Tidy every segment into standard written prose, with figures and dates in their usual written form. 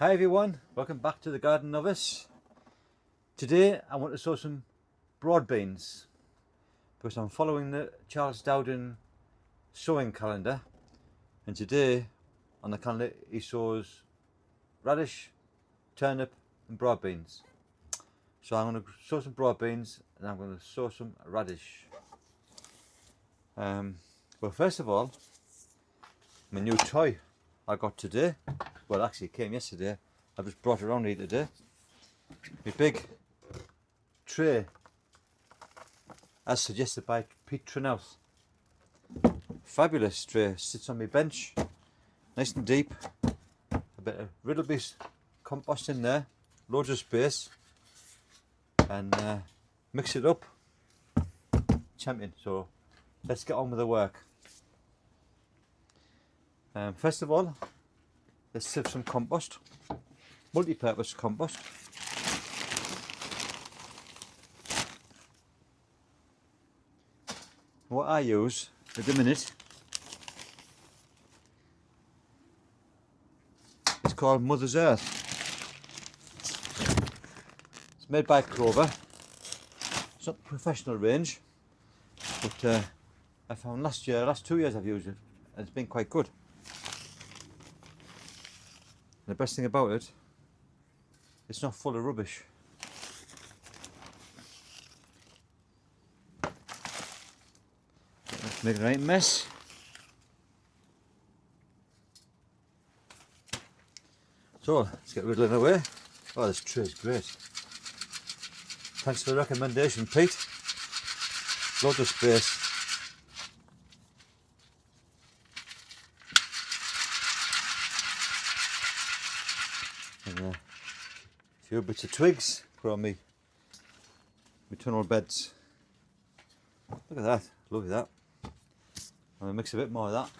Hi everyone, welcome back to the Garden Novice. Today I want to sow some broad beans because I'm following the Charles Dowding sowing calendar, and today on the calendar he sows radish, turnip and broad beans. So I'm going to sow some broad beans and I'm going to sow some radish. Well, first of all, my new toy I got today, well actually it came yesterday, I've just brought it around here today. My big tray, as suggested by Pete Turnhout. Fabulous tray, sits on my bench, nice and deep, a bit of Riddleby's compost in there, loads of space, and mix it up, champion. So let's get on with the work. First of all, let's sieve some compost, multi-purpose compost. What I use at the minute is called Mother's Earth. It's made by Clover. It's not the professional range, but I found last 2 years I've used it, and it's been quite good. And the best thing about it, it's not full of rubbish. Let's make a right mess. So let's get rid of it away. Oh, this tray is great. Thanks for the recommendation, Pete. Loads of space. And a few bits of twigs for me tunnel beds. Look at that, lovely that. I'm going to mix a bit more of that.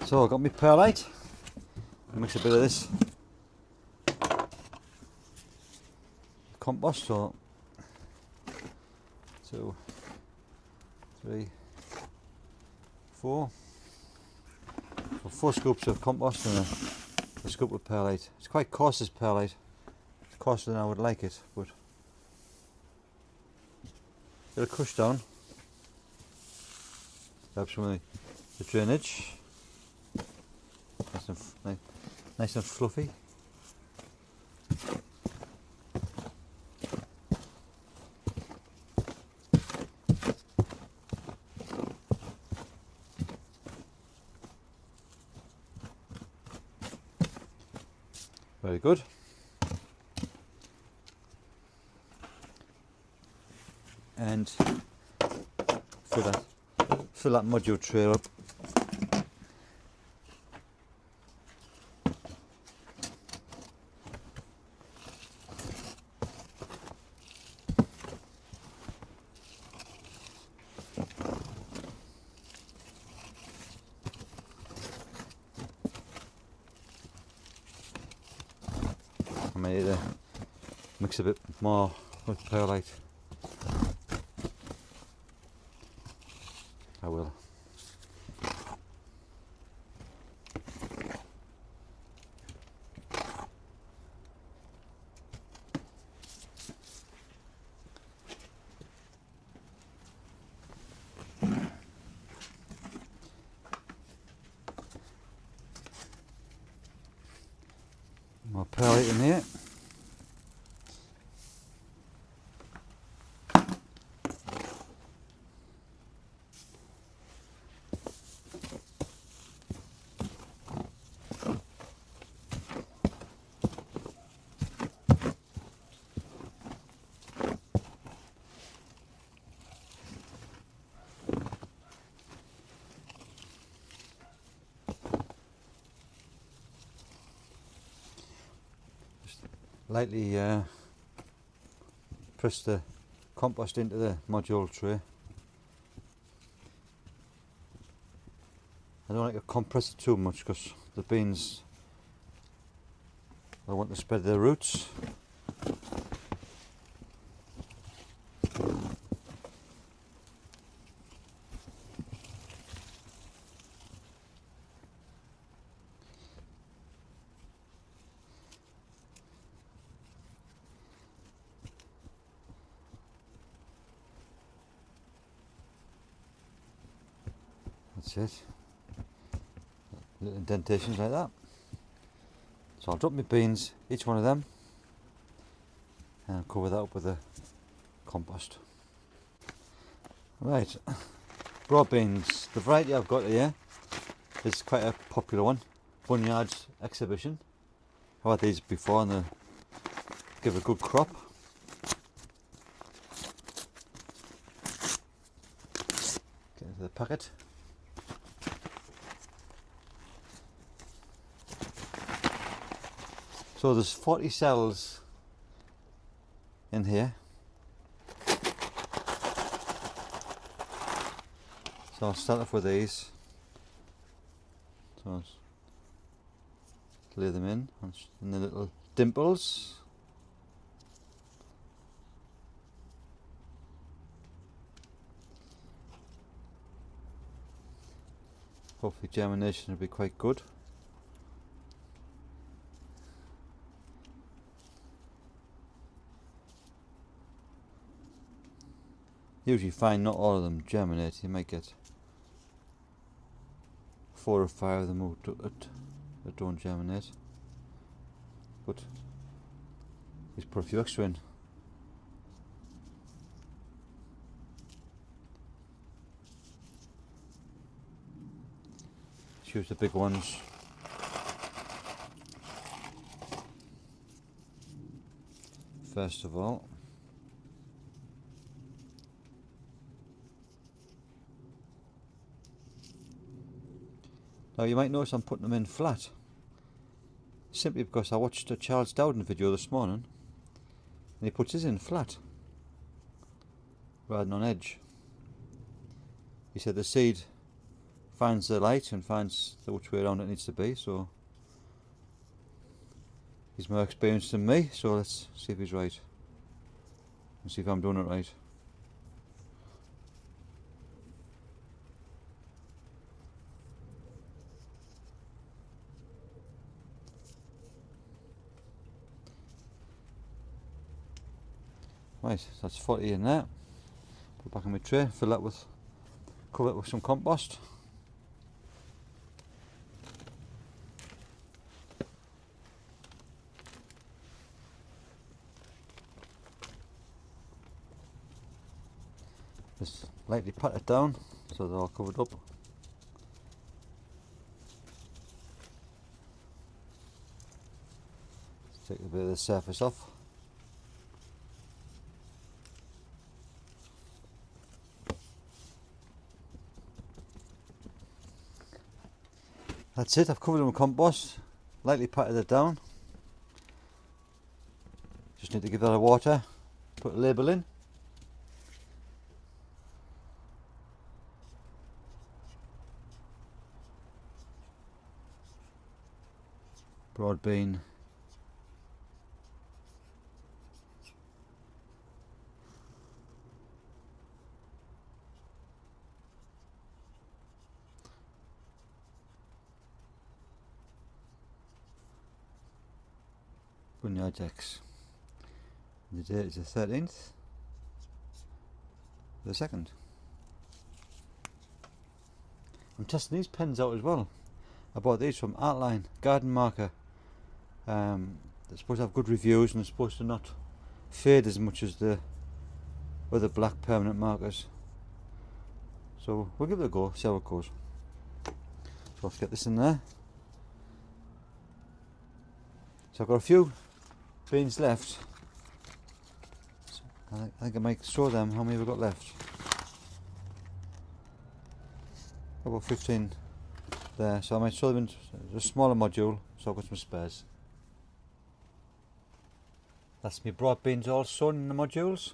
So I've got my perlite. I'll mix a bit of this compost. So 2, 3, 4. So 4 scoops of compost and a scoop of perlite. It's quite coarse, this perlite. It's coarser than I would like it, but it'll crush down. Helps with the drainage. Nice and fluffy. Very good. And fill that module tray up. I may need to mix a bit more with perlite. I will. More perlite in here. Lightly press the compost into the module tray. I don't like to compress it too much because the beans I want to spread their roots. That's it. Little indentations like that. So I'll drop my beans, each one of them, and I'll cover that up with the compost. Right, broad beans. The variety I've got here is quite a popular one. Bunyard's Exhibition. I've had these before and they give a good crop. Get into the packet. So there's 40 cells in here. So I'll start off with these. So I'll lay them in the little dimples. Hopefully germination will be quite good. Usually find not all of them germinate. You might get 4 or 5 of them that don't germinate. But just put a few extra in. Choose the big ones. First of all. Now you might notice I'm putting them in flat, simply because I watched a Charles Dowding video this morning and he puts his in flat rather than on edge. He said the seed finds the light and finds which way around it needs to be, so he's more experienced than me, so let's see if he's right and see if I'm doing it right. Right, so that's 40 in there. Put it back in my tray, fill that with, cover it with some compost. Just lightly pat it down so they're all covered up. Let's take a bit of the surface off. That's it, I've covered them with compost, lightly patted it down. Just need to give that a water, put a label in. Broad bean. Bunyard X. The date is the 13th, the 2nd. I'm testing these pens out as well. I bought these from Artline Garden Marker. They're supposed to have good reviews and they're supposed to not fade as much as the other black permanent markers. So we'll give it a go, see how it goes. So let's get this in there. So I've got a few beans left. So I think I might show them how many we've got left. About 15 there, so I might show them in a smaller module so I've got some spares. That's my broad beans all sown in the modules.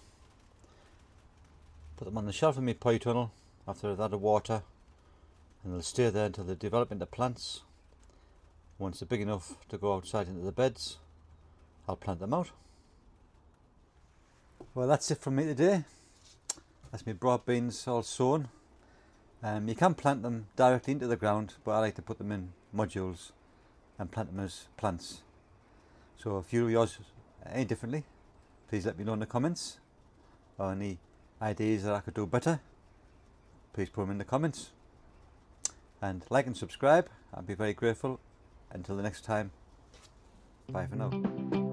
Put them on the shelf in my polytunnel after I've added water, and they'll stay there until they develop into plants. Once they're big enough to go outside into the beds, I'll plant them out. Well, that's it from me today. That's my broad beans all sown. You can plant them directly into the ground, but I like to put them in modules and plant them as plants. So if you do yours any differently, please let me know in the comments, or any ideas that I could do better, please put them in the comments. And like and subscribe, I'd be very grateful. Until the next time, bye for now.